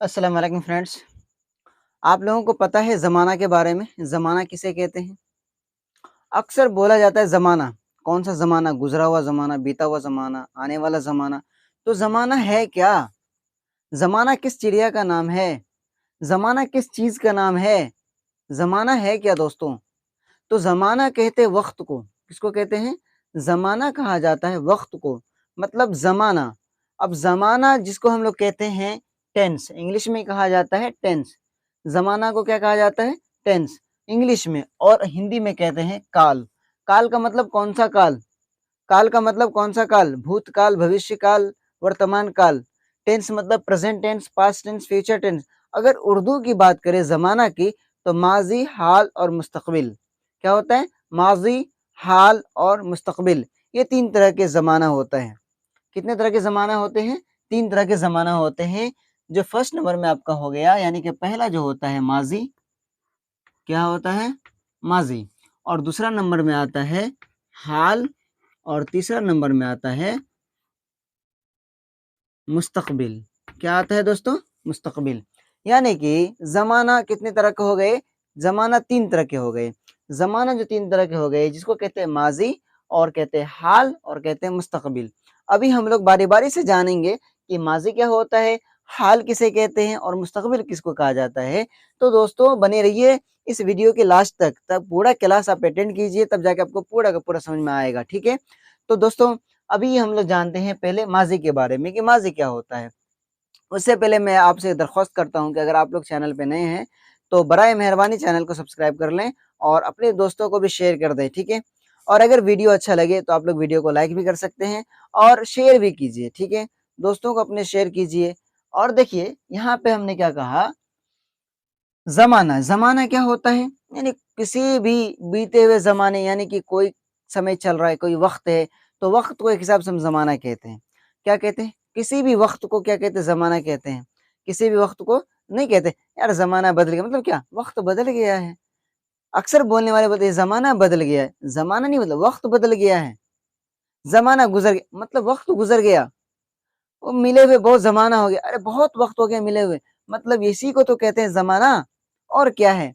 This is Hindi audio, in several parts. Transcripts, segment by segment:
अस्सलाम वालेकुम फ्रेंड्स। आप लोगों को पता है ज़माना के बारे में? ज़माना किसे कहते हैं? अक्सर बोला जाता है ज़माना, कौन सा ज़माना? गुज़रा हुआ ज़माना, बीता हुआ ज़माना, आने वाला ज़माना। तो ज़माना है क्या? ज़माना किस चिड़िया का नाम है? ज़माना किस चीज़ का नाम है? ज़माना है क्या दोस्तों? तो ज़माना कहते हैं वक़्त को। किसको कहते हैं? ज़माना कहा जाता है वक़्त को, मतलब ज़माना। अब ज़माना जिसको हम लोग कहते हैं टेंस, इंग्लिश में कहा जाता है टेंस। ज़माना को क्या कहा जाता है? टेंस, इंग्लिश में। और हिंदी में कहते हैं काल। काल का मतलब कौन-सा काल? काल का मतलब कौन-सा काल? भूतकाल, भविष्यकाल, वर्तमान काल। टेंस मतलब present tense, past tense, future tense. अगर उर्दू की बात करें ज़माना की, तो माज़ी, हाल और मुस्तक़बिल। क्या होता है? माज़ी, हाल और मुस्तक़बिल। ये 3 तरह के ज़माना होता है। कितने तरह के ज़माना होते हैं? 3 तरह के ज़माना होते हैं। जो फर्स्ट नंबर में आपका हो गया, यानी कि पहला जो होता है माज़ी, क्या होता है? माज़ी। और दूसरा नंबर में आता है हाल, और तीसरा नंबर में आता है मुस्तक़बिल। क्या आता है दोस्तों? मुस्तक़बिल। यानी कि ज़माना कितने तरह के हो गए? ज़माना 3 तरह के हो गए। ज़माना जो 3 तरह के हो गए, जिसको कहते हैं माज़ी, और कहते हैं हाल, और कहते हैं मुस्तक़बिल। अभी हम लोग बारी-बारी से जानेंगे कि माज़ी क्या होता है, हाल किसे कहते हैं और मुस्तक़बिल किसको कहा जाता है। तो दोस्तों बने रहिए इस वीडियो के लास्ट तक, तब पूरा क्लास आप अटेंड कीजिए, तब जाके आपको पूरा का पूरा समझ में आएगा, ठीक है? तो दोस्तों अभी हम लोग जानते हैं पहले माज़ी के बारे में कि माज़ी क्या होता है। उससे पहले मैं आपसे दरख्वास्त करता हूँ कि अगर आप लोग चैनल पे नए हैं, तो बराए मेहरबानी चैनल को सब्सक्राइब कर लें और अपने दोस्तों को भी शेयर कर दें, ठीक है? और अगर वीडियो अच्छा लगे तो आप लोग वीडियो को लाइक भी कर सकते हैं और शेयर भी कीजिए, ठीक है? दोस्तों को अपने शेयर कीजिए। और देखिए यहाँ पे हमने क्या कहा, ज़माना, ज़माना क्या होता है? यानी किसी भी बीते हुए ज़माने, यानी कि कोई समय चल रहा है, कोई वक़्त है, तो वक़्त को एक हिसाब से हम ज़माना कहते हैं। क्या कहते हैं? किसी भी वक़्त को क्या कहते हैं? ज़माना कहते हैं। किसी भी वक़्त को नहीं कहते, यार ज़माना बदल गया, मतलब क्या? वक़्त बदल गया है। अक्सर बोलने वाले बोलते हैं ज़माना बदल गया है। ज़माना नहीं, मतलब वक़्त बदल गया है। ज़माना गुज़र गया, मतलब वक़्त गुज़र गया। वो मिले हुए बहुत ज़माना हो गया, अरे बहुत वक़्त हो गया मिले हुए, मतलब इसी को तो कहते हैं ज़माना। और क्या है?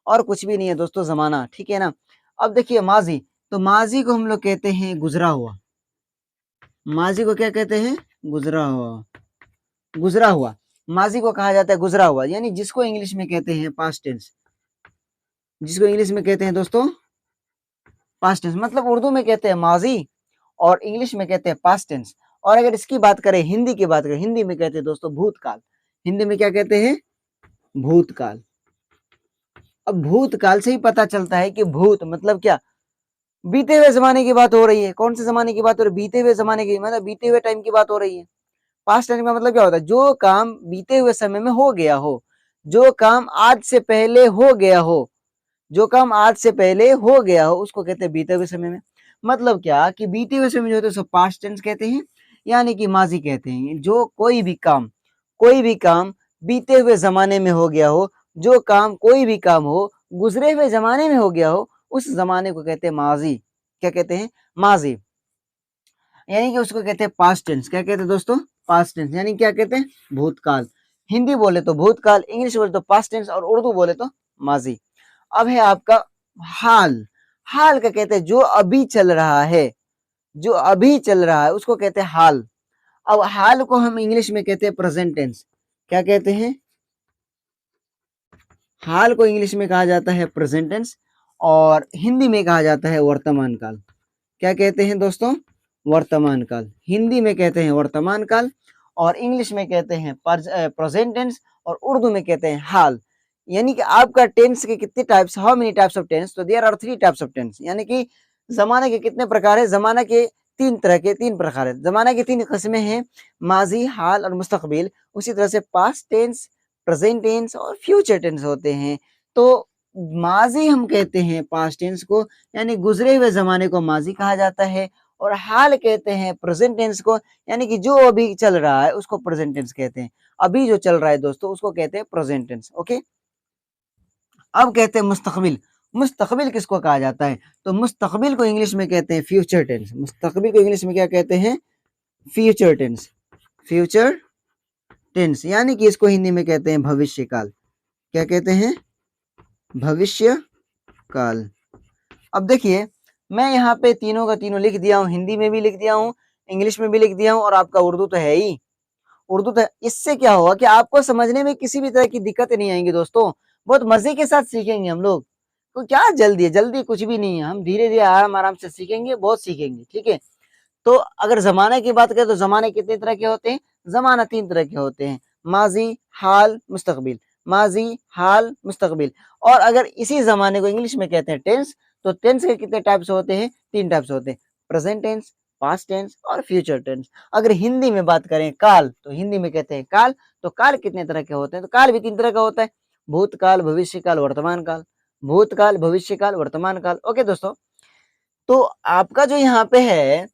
और कुछ भी नहीं है दोस्तों ज़माना, ठीक है ना? अब देखिए माज़ी, तो माज़ी को हम लोग कहते हैं गुज़रा हुआ। माज़ी को क्या कहते हैं? गुज़रा हुआ, गुज़रा हुआ। माज़ी को कहा जाता है गुज़रा हुआ, यानी जिसको इंग्लिश में कहते हैं पास्ट टेंस। जिसको इंग्लिश में कहते हैं दोस्तों पास्ट टेंस, मतलब उर्दू में कहते हैं माज़ी और इंग्लिश में कहते हैं पास्ट टेंस। और अगर इसकी बात करें, हिंदी की बात करें, हिंदी में कहते हैं दोस्तों भूतकाल। हिंदी में क्या कहते हैं? भूतकाल। अब भूतकाल से ही पता चलता है कि भूत मतलब क्या? बीते हुए ज़माने की बात हो रही है। कौन से ज़माने की बात हो रही है? बीते हुए ज़माने की, मतलब बीते हुए टाइम की बात हो रही है। पास्ट टाइम का मतलब क्या होता है? जो काम बीते हुए समय में हो गया हो, जो काम आज से पहले हो गया हो, जो काम आज से पहले हो गया हो, उसको कहते हैं बीते हुए समय में। मतलब क्या कि बीते हुए समय जो होता है उसको पास्ट टेंस कहते हैं, यानी कि माज़ी कहते हैं। जो कोई भी काम बीते हुए ज़माने में हो गया हो, जो काम कोई भी काम हो, गुज़रे हुए ज़माने में हो गया हो, उस ज़माने को कहते हैं माज़ी। क्या कहते हैं? माज़ी। यानी कि उसको कहते हैं पास्ट टेंस। क्या कहते हैं दोस्तों? पास्ट टेंस, यानी क्या कहते हैं? भूतकाल। हिंदी बोले तो भूतकाल, इंग्लिश बोले तो पास्ट टेंस, और उर्दू बोले तो माज़ी। अब है आपका हाल। हाल क्या कहते हैं? जो अभी चल रहा है, जो अभी चल रहा है उसको कहते हैं हाल। अब हाल को हम इंग्लिश में कहते हैं प्रेजेंट टेंस। क्या कहते हैं? हाल को इंग्लिश में कहा जाता है प्रेजेंट टेंस, और हिंदी में कहा जाता है वर्तमान काल। क्या कहते हैं दोस्तों? वर्तमान काल। हिंदी में कहते हैं वर्तमान काल, और इंग्लिश में कहते हैं प्रेजेंट टेंस, और उर्दू में कहते हैं हाल। यानी कि आपका टेंस के कितने types, how many types of tense? तो there are 3 types of tense. यानी कि ज़माने के कितने प्रकार है? ज़माना के 3 तरह के 3 प्रकार है। ज़माना की 3 किस्में हैं, माज़ी, हाल और मुस्तक़बिल। उसी तरह से पास्ट टेंस, प्रेजेंट टेंस और फ्यूचर टेंस होते हैं। तो माज़ी हम कहते हैं पास्ट टेंस को, यानी गुज़रे हुए ज़माने को माज़ी कहा जाता है, और हाल कहते हैं प्रेजेंट टेंस को, यानी कि जो अभी चल रहा है उसको प्रेजेंट टेंस कहते हैं। अभी जो चल रहा है दोस्तों उसको कहते हैं प्रेजेंट टेंस, ओके? अब कहते हैं मुस्तक़बिल। मुस्तक़बिल किसको कहा जाता है? तो मुस्तक़बिल को इंग्लिश में कहते हैं फ्यूचर टेंस। मुस्तक़बिल को इंग्लिश में क्या कहते हैं? Future tense. फ्यूचर टेंस, यानी कि इसको हिंदी में कहते हैं भविष्य काल। क्या कहते हैं? भविष्य काल। अब देखिए, मैं यहाँ पे तीनों का तीनों लिख दिया हूँ, हिंदी में भी लिख दिया हूँ, इंग्लिश में भी लिख दिया हूँ, और आपका उर्दू तो है ही। उर्दू तो इससे क्या होगा कि आपको समझने में किसी भी तरह की दिक्कत नहीं आएंगी दोस्तों, बहुत मजे के साथ सीखेंगे हम लोग। तो क्या जल्दी है? जल्दी कुछ भी नहीं है, हम धीरे धीरे आराम आराम से सीखेंगे, बहुत सीखेंगे, ठीक है। तो अगर जमाने की बात करें तो जमाने कितने तरह के होते हैं? जमाना 3 तरह के होते हैं, माजी, हाल, मुस्तकबिल। माजी, हाल, मुस्तकबिल। और अगर इसी जमाने को इंग्लिश में कहते हैं टेंस, तो टेंस के कितने टाइप्स होते हैं? 3 टाइप्स होते हैं, प्रेजेंट टेंस, पास्ट टेंस और फ्यूचर टेंस। अगर हिंदी में बात करें काल, तो हिंदी में कहते हैं काल। तो काल कितने तरह के होते हैं? तो काल भी 3 तरह का होता है, भूतकाल, भविष्य काल, वर्तमान काल। भूतकाल, भविष्य काल, वर्तमान काल। ओके दोस्तों, तो आपका जो यहाँ पे है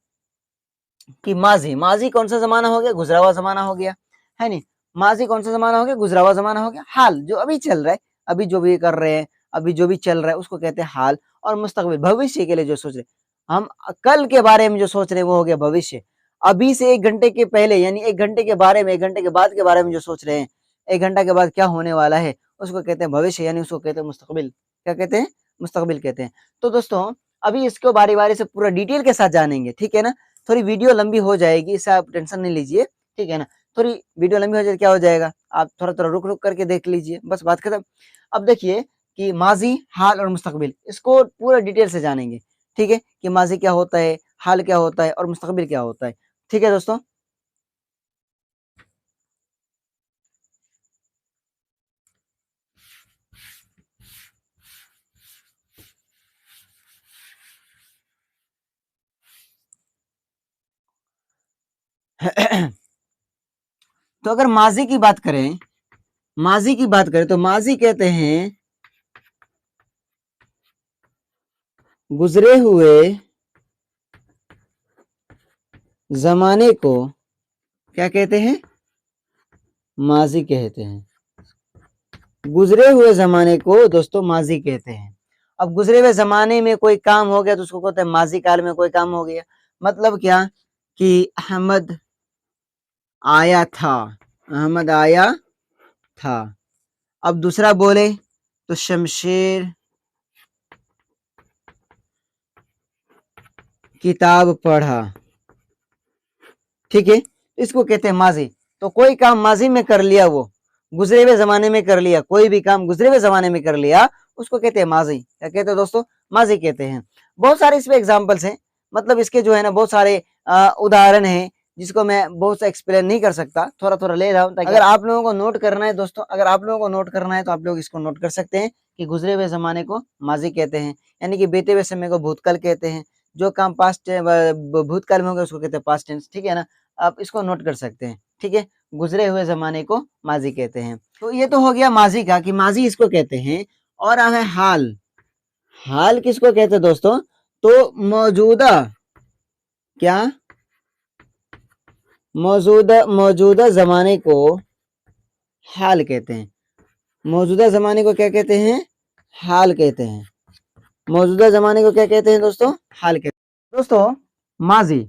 कि माजी, माजी कौन सा जमाना हो गया? गुजरा हुआ जमाना हो गया, है नहीं। माजी कौन सा जमाना हो गया? गुजरा हुआ जमाना हो गया। हाल, जो अभी चल रहा है, अभी जो भी कर रहे हैं, अभी जो भी चल रहा है, उसको कहते हैं हाल। और मुस्तकबिल, भविष्य के लिए जो सोच रहे, हम कल के बारे में जो सोच रहे हैं वो हो गया भविष्य। अभी से 1 घंटे के पहले, यानी 1 घंटे के बारे में, 1 घंटे के बाद के बारे में जो सोच रहे हैं, 1 घंटा के बाद क्या होने वाला है, उसको कहते हैं भविष्य, यानी उसको कहते हैं मुस्तकबिल। क्या कहते हैं? मुस्तकबिल कहते हैं। तो दोस्तों, अभी इसको बारी बारी से पूरा डिटेल के साथ जानेंगे, ठीक है ना। थोड़ी वीडियो लंबी हो जाएगी, इससे आप टेंशन नहीं लीजिए, ठीक है ना। थोड़ी वीडियो लंबी हो जाए, क्या हो जाएगा, आप थोड़ा थोड़ा रुक रुक करके देख लीजिए, बस बात खत्म। अब देखिए कि माजी, हाल और मुस्तकबिल, इसको पूरा डिटेल से जानेंगे, ठीक है, कि माजी क्या होता है, हाल क्या होता है और मुस्तकबिल क्या होता है, ठीक है दोस्तों। तो अगर माजी की बात करें, माजी की बात करें तो माजी कहते हैं गुजरे हुए जमाने को क्या कहते हैं? माजी कहते हैं। गुजरे हुए जमाने को दोस्तों माजी कहते हैं। अब गुजरे हुए जमाने में कोई काम हो गया तो उसको कहते हैं माजी काल में कोई काम हो गया। मतलब क्या कि अहमद आया था, अहमद आया था। अब दूसरा बोले तो शमशेर किताब पढ़ा, ठीक है, इसको कहते हैं माजी। तो कोई काम माजी में कर लिया, वो गुजरे हुए जमाने में कर लिया, कोई भी काम गुजरे हुए जमाने में कर लिया, उसको कहते हैं माजी। क्या कहते हैं दोस्तों? माजी कहते हैं। बहुत सारे इसमें एग्जाम्पल्स हैं, मतलब इसके जो है ना बहुत सारे उदाहरण हैं, जिसको मैं बहुत सा एक्सप्लेन नहीं कर सकता, थोड़ा थोड़ा ले रहा हूँ ताकि अगर आप लोगों को नोट करना है दोस्तों, अगर आप लोगों को नोट करना है तो आप लोग इसको नोट कर सकते हैं कि गुजरे हुए जमाने को माजी कहते हैं, यानी कि बीते हुए समय को भूतकाल कहते हैं। जो काम पास्ट भूतकाल में होगा उसको कहते हैं पास्ट टेंस, ठीक है ना। आप इसको नोट कर सकते हैं, ठीक है। गुजरे हुए जमाने को माजी कहते हैं। तो ये तो हो गया माजी का, कि माजी इसको कहते हैं। और अब है हाल। हाल किसको कहते हैं दोस्तों? तो मौजूदा, क्या, मौजूदा, मौजूदा जमाने को हाल कहते हैं। मौजूदा जमाने को क्या कहते हैं? हाल कहते हैं। मौजूदा जमाने को क्या कहते हैं दोस्तों? हाल कहते हैं। दोस्तों, माजी,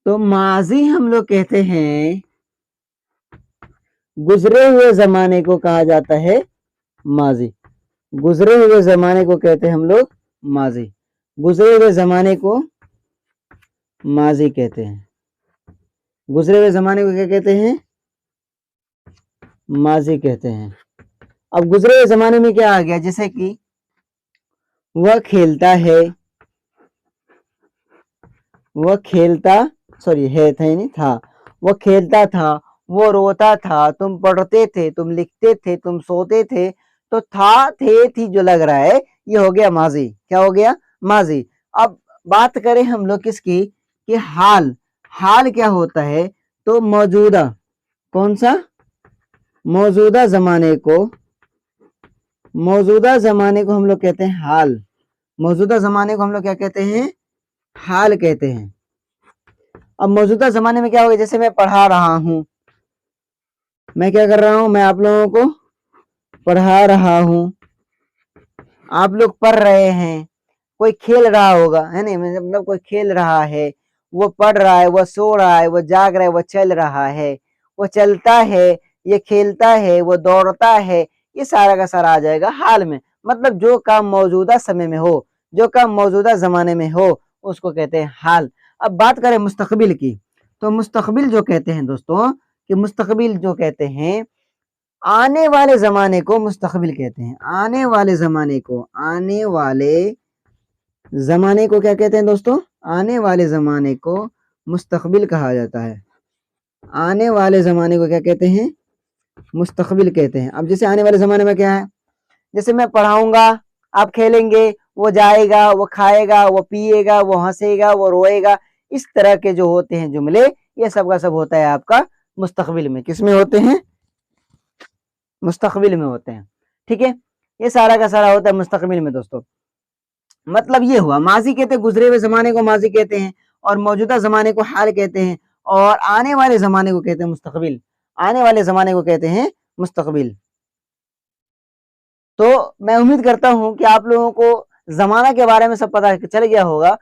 तो माजी हम लोग कहते हैं, गुजरे हुए जमाने को कहा जाता है माजी। गुजरे हुए जमाने को कहते हैं हम लोग माजी। गुजरे हुए जमाने को माजी कहते हैं। गुजरे हुए जमाने को क्या कहते हैं? माजी कहते हैं। अब गुजरे हुए जमाने में क्या आ गया? जैसे कि वह खेलता है, वह खेलता, सॉरी है था नहीं था, वह खेलता था, वो रोता था, तुम पढ़ते थे, तुम लिखते थे, तुम सोते थे। तो था, थे, थी जो लग रहा है, ये हो गया माजी। क्या हो गया? माजी। अब बात करें हम लोग किसकी, कि हाल। हाल क्या होता है? तो मौजूदा, कौन सा? मौजूदा जमाने को, मौजूदा जमाने को हम लोग कहते हैं हाल। मौजूदा जमाने को हम लोग क्या कहते हैं? हाल कहते हैं। अब मौजूदा जमाने में क्या होगा? जैसे मैं पढ़ा रहा हूं, मैं क्या कर रहा हूं? मैं आप लोगों को पढ़ा रहा हूं, आप लोग पढ़ रहे हैं। कोई खेल रहा होगा, है नहीं, मतलब कोई खेल रहा है, वो पढ़ रहा है, वो सो रहा है, वो जाग रहा है, वो चल रहा है, वो चलता है, ये खेलता है, वो दौड़ता है, ये सारा का सारा आ जाएगा हाल में। मतलब जो काम मौजूदा समय में हो, जो काम मौजूदा जमाने में हो, उसको कहते हैं हाल। अब बात करें मुस्तकबिल की, तो मुस्तकबिल जो कहते हैं दोस्तों, कि मुस्तकबिल जो कहते हैं, आने वाले जमाने को मुस्तकबिल कहते हैं। आने वाले जमाने को, आने वाले जमाने को क्या कहते हैं दोस्तों? आने वाले जमाने को मुस्तकबिल कहा जाता है। आने वाले जमाने को क्या कहते हैं? मुस्तकबिल कहते हैं। अब जैसे आने वाले जमाने में क्या है, जैसे मैं पढ़ाऊंगा, आप खेलेंगे, वो जाएगा, वो खाएगा, वो पिएगा, वो हंसेगा, वो रोएगा, इस तरह के जो होते हैं जुमले, ये सब का सब होता है आपका मुस्तकबिल में। किसमें होते हैं? मुस्तकबिल में होते हैं। ठीक है, ये सारा का सारा होता है मुस्तकबिल में दोस्तों। मतलब ये हुआ, माजी कहते हैं गुजरे हुए जमाने को माजी कहते हैं, और मौजूदा जमाने को हाल कहते हैं, और आने वाले जमाने को कहते हैं मुस्तकबिल। आने वाले जमाने को कहते हैं मुस्तकबिल। तो मैं उम्मीद करता हूं कि आप लोगों को जमाना के बारे में सब पता चल गया होगा।